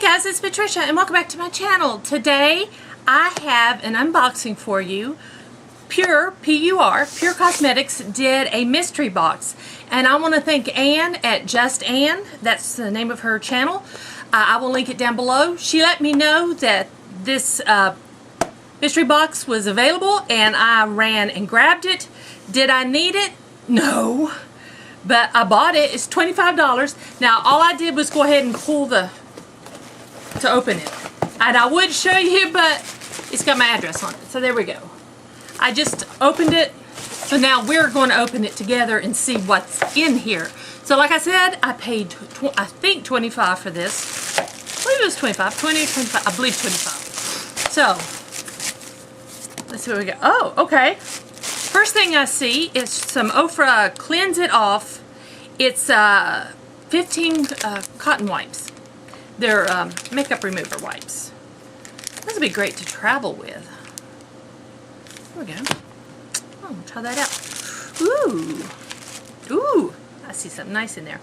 Hey guys, it's Patricia and welcome back to my channel. Today I have an unboxing for you. Pure, P-U-R, Pure Cosmetics did a mystery box, and I want to thank Anne at Just Anne. That's the name of her channel. I will link it down below. She let me know that this mystery box was available and I ran and grabbed it. Did I need it? No. But I bought it. It's $25. Now all I did was go ahead and pull to open it. And I would show you, but it's got my address on it. So there we go. I just opened it. So now we're going to open it together and see what's in here. So like I said, I paid, I think $25 for this. I believe it was $25. $20, $25. I believe $25. So let's see what we got. Oh, okay. First thing I see is some Ofra Cleanse It Off. It's 15 cotton wipes. They're makeup remover wipes. This would be great to travel with. There we go. Oh, try that out. Ooh. Ooh. I see something nice in there.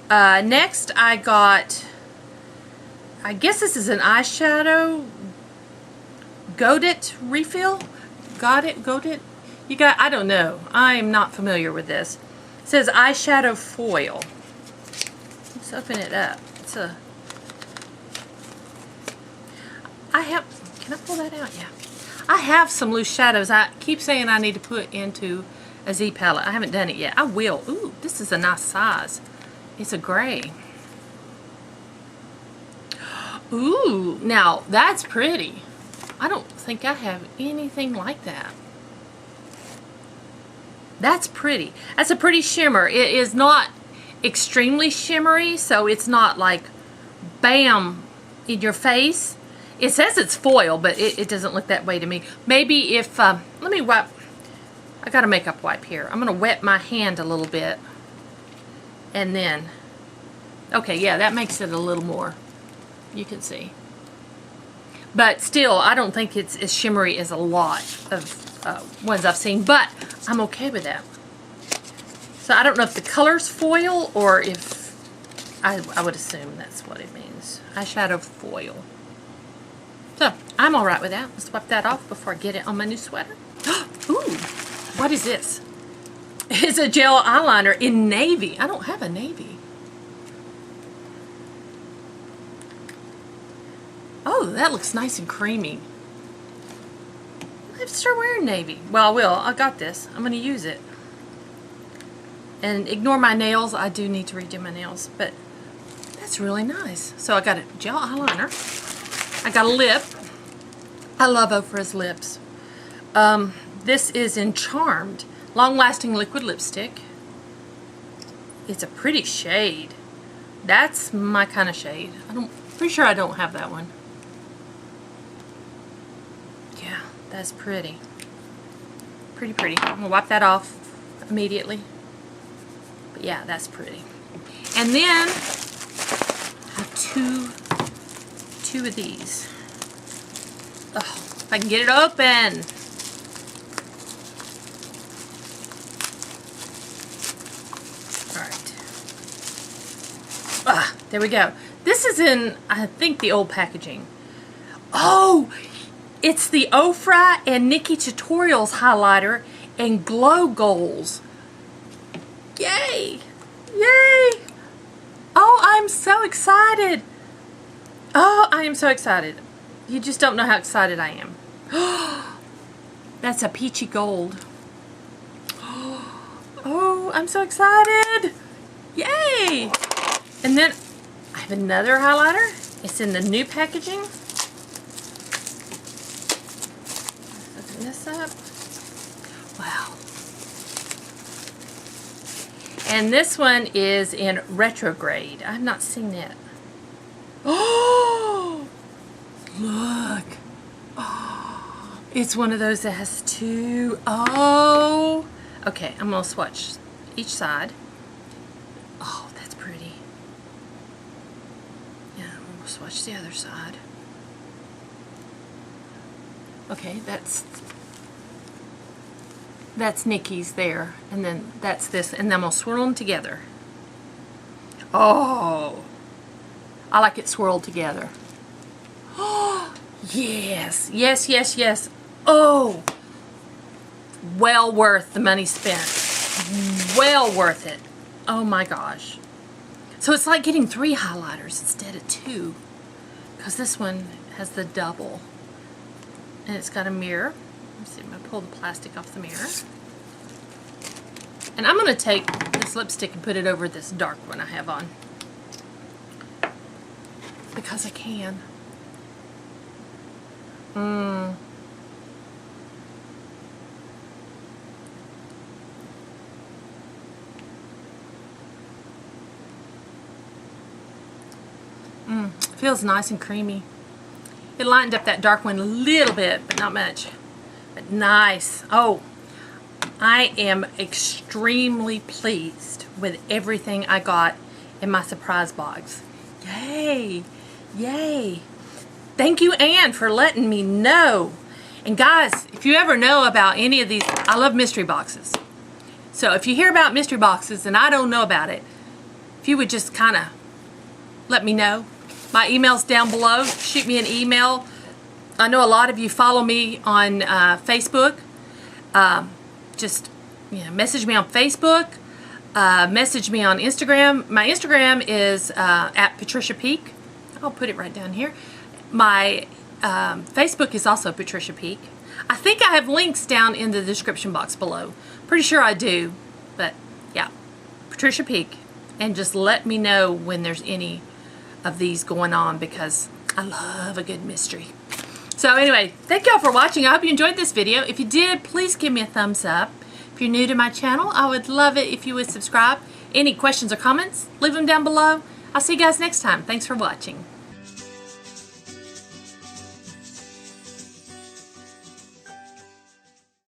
Next I got, I guess this is an eyeshadow Godet refill. Got it? Godet? You got, I don't know. I am not familiar with this. It says eyeshadow foil. Let's open it up. It's a, I have, can I pull that out? Yeah. I have some loose shadows. I keep saying I need to put into a Z palette. I haven't done it yet. I will. Ooh, this is a nice size. It's a gray. Ooh, now that's pretty. I don't think I have anything like that. That's pretty. That's a pretty shimmer. It is not extremely shimmery, so it's not like bam in your face. It says it's foil, but it doesn't look that way to me. Maybe if, let me wipe, I got a makeup wipe here. I'm going to wet my hand a little bit. And then, okay, yeah, that makes it a little more, you can see. But still, I don't think it's as shimmery as a lot of ones I've seen, but I'm okay with that. So I don't know if the color's foil or if, I would assume that's what it means. Eyeshadow foil. So, I'm alright with that. Let's wipe that off before I get it on my new sweater. Ooh, what is this? It's a gel eyeliner in navy. I don't have a navy. Oh, that looks nice and creamy. I have to start wearing navy. Well, I will. I got this. I'm going to use it. And ignore my nails. I do need to redo my nails, but that's really nice. So I got a gel eyeliner. I got a lip. I love Ofra's lips. This is in Charmed. Long-lasting liquid lipstick. It's a pretty shade. That's my kind of shade. Pretty sure I don't have that one. Yeah, that's pretty. Pretty pretty. I'm going to wipe that off immediately. But yeah, that's pretty. And then I have two of these. Oh, if I can get it open. Alright. Ah, there we go. This is in, I think, the old packaging. Oh, it's the Ofra and Nikki Tutorials highlighter and Glow Goals. Yay! Yay! Oh, I'm so excited. Oh, I am so excited. You just don't know how excited I am. That's a peachy gold. Oh, I'm so excited. Yay! And then I have another highlighter. It's in the new packaging. Open this up. Wow. And this one is in Retrograde. I've not seen it. Oh, look. Oh, it's one of those that has two. Oh. Okay, I'm going to swatch each side. Oh, that's pretty. Yeah, I'm going to swatch the other side. Okay, that's Nikki's there. And then that's this. And then I'm going to swirl them together. Oh. I like it swirled together. Oh, yes, yes, yes, yes. Oh, well worth the money spent. Well worth it. Oh my gosh. So it's like getting 3 highlighters instead of 2. Because this one has the double. And it's got a mirror. Let's see, I'm going to pull the plastic off the mirror. And I'm going to take this lipstick and put it over this dark one I have on. Because I can. Feels nice and creamy. It lightened up that dark one a little bit, but not much. But nice. Oh, I am extremely pleased with everything I got in my surprise box. Yay! Yay! Thank you, Anne, for letting me know. And guys, if you ever know about any of these, I love mystery boxes. So if you hear about mystery boxes and I don't know about it, if you would just kind of let me know. My email's down below. Shoot me an email. I know a lot of you follow me on Facebook. Just message me on Facebook. Message me on Instagram. My Instagram is at Patricia Peek. I'll put it right down here. My Facebook is also Patricia Peek. I think I have links down in the description box below. Pretty sure I do. But yeah, Patricia Peek. And just let me know when there's any of these going on, because I love a good mystery. So anyway, thank y'all for watching. I hope you enjoyed this video. If you did, please give me a thumbs up. If you're new to my channel, I would love it if you would subscribe. Any questions or comments, leave them down below. I'll see you guys next time. Thanks for watching.